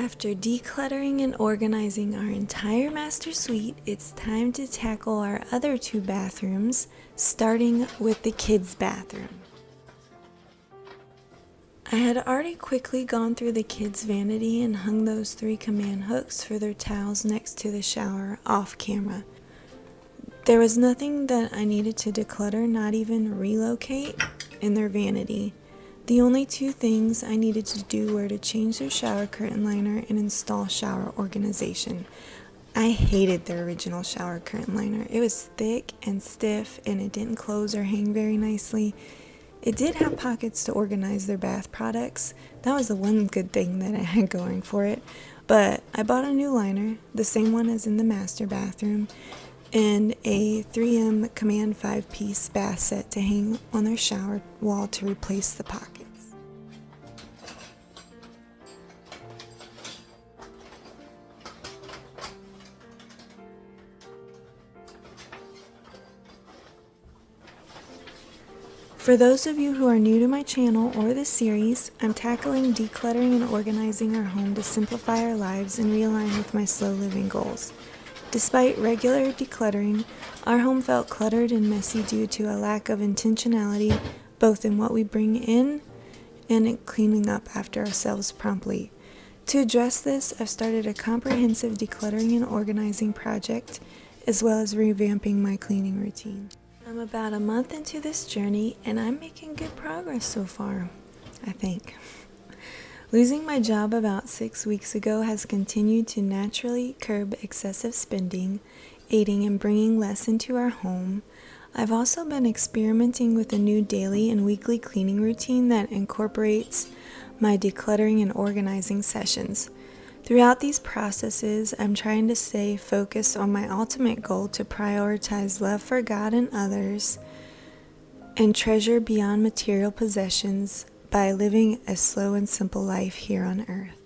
After decluttering and organizing our entire master suite, it's time to tackle our other two bathrooms, starting with the kids' bathroom. I had already quickly gone through the kids' vanity and hung those 3 command hooks for their towels next to the shower off camera. There was nothing that I needed to declutter, not even relocate, in their vanity. The only 2 things I needed to do were to change their shower curtain liner and install shower organization. I hated their original shower curtain liner. It was thick and stiff and it didn't close or hang very nicely. It did have pockets to organize their bath products. That was the one good thing that I had going for it. But I bought a new liner, the same one as in the master bathroom, and a 3M Command 5-piece bath set to hang on their shower wall to replace the pockets. For those of you who are new to my channel or this series, I'm tackling decluttering and organizing our home to simplify our lives and realign with my slow living goals. Despite regular decluttering, our home felt cluttered and messy due to a lack of intentionality both in what we bring in and in cleaning up after ourselves promptly. To address this, I've started a comprehensive decluttering and organizing project, as well as revamping my cleaning routine. I'm about a month into this journey and I'm making good progress so far, I think. Losing my job about 6 weeks ago has continued to naturally curb excessive spending, aiding in bringing less into our home. I've also been experimenting with a new daily and weekly cleaning routine that incorporates my decluttering and organizing sessions. Throughout these processes, I'm trying to stay focused on my ultimate goal to prioritize love for God and others and treasure beyond material possessions by living a slow and simple life here on earth.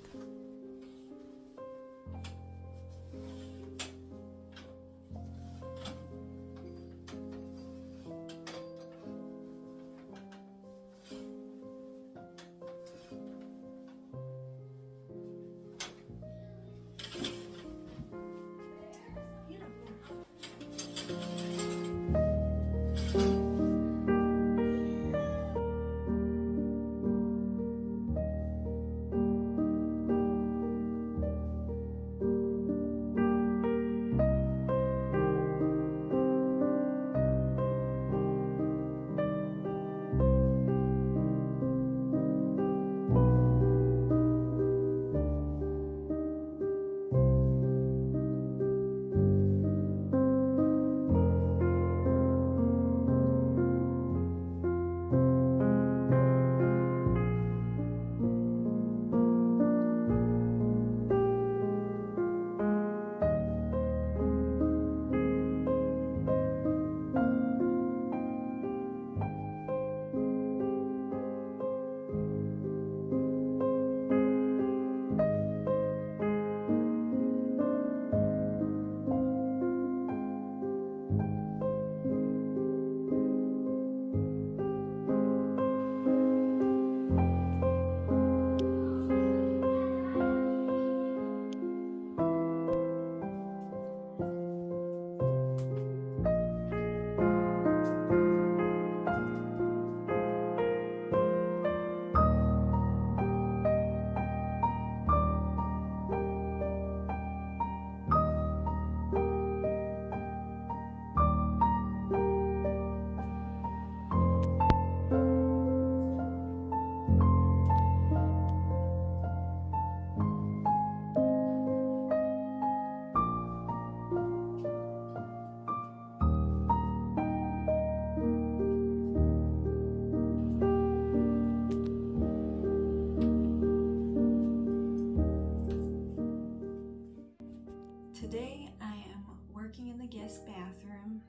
Today I am working in the guest bathroom.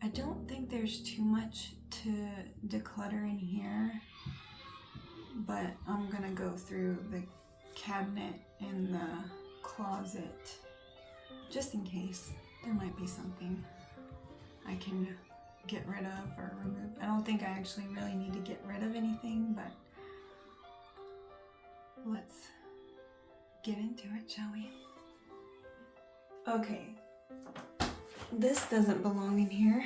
I don't think there's too much to declutter in here, but I'm gonna go through the cabinet and the closet just in case there might be something I can get rid of or remove. I don't think I actually really need to get rid of anything, but let's get into it, shall we? Okay, this doesn't belong in here.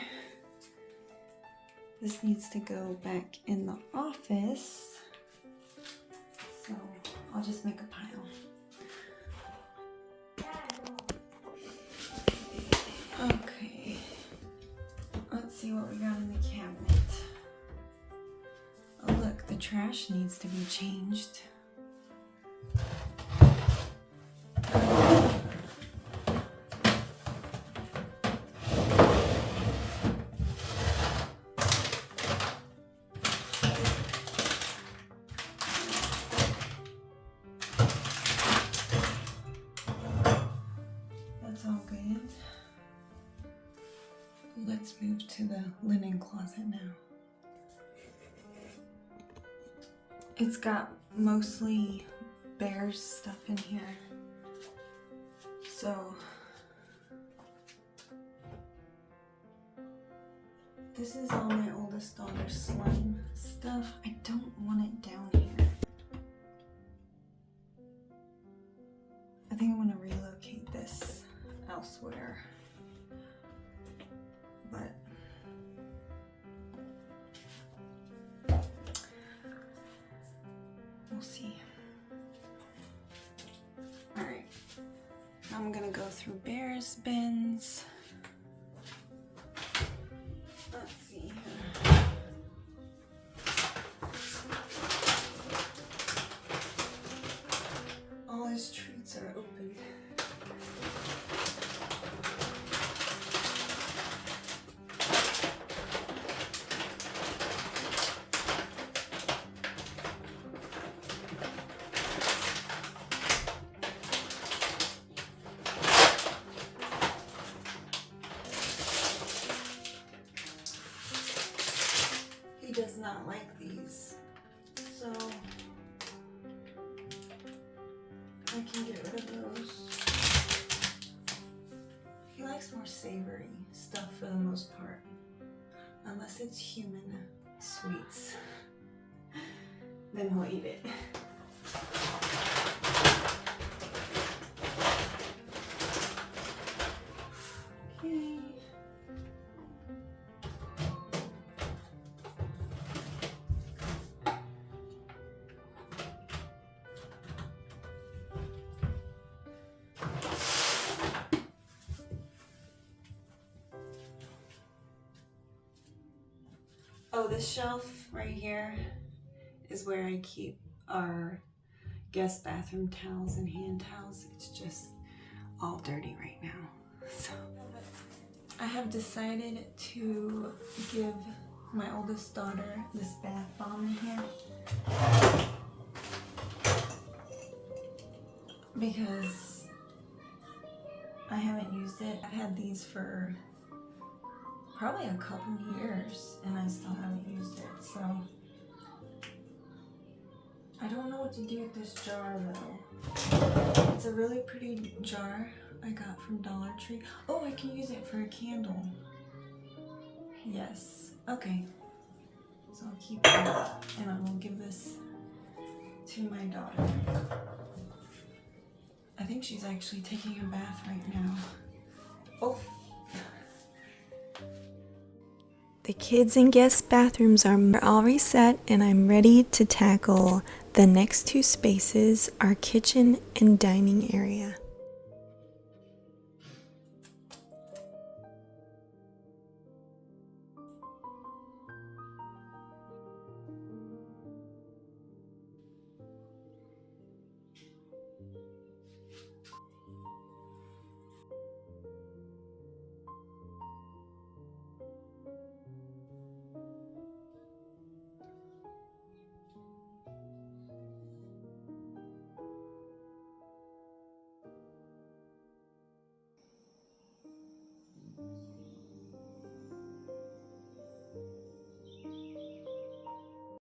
This needs to go back in the office. So I'll just make a pile. Okay, let's see what we got in the cabinet. Oh look, the trash needs to be changed. That's all good. Let's move to the linen closet now. It's got mostly Bear's stuff in here. So this is all my oldest daughter's slime stuff. I don't want it down here. I think I'm gonna relocate this elsewhere. But we'll see. All right, I'm gonna go through Bear's bins. Let's see here. All his treats are open. He does not like these, so I can get rid of those. He likes more savory stuff for the most part, unless it's human sweets, then he'll eat it. Okay. Oh, this shelf right here is where I keep our guest bathroom towels and hand towels. It's just all dirty right now. So I have decided to give my oldest daughter this bath bomb in here because I haven't used it. I've had these for probably a couple years and I still haven't used it, so I don't know what to do with this jar though. It's a really pretty jar I got from Dollar Tree. Oh, I can use it for a candle. Yes, okay. So I'll keep that and I will give this to my daughter. I think she's actually taking a bath right now. Oh. The kids' and guest bathrooms are all reset and I'm ready to tackle the next two spaces, our kitchen and dining area.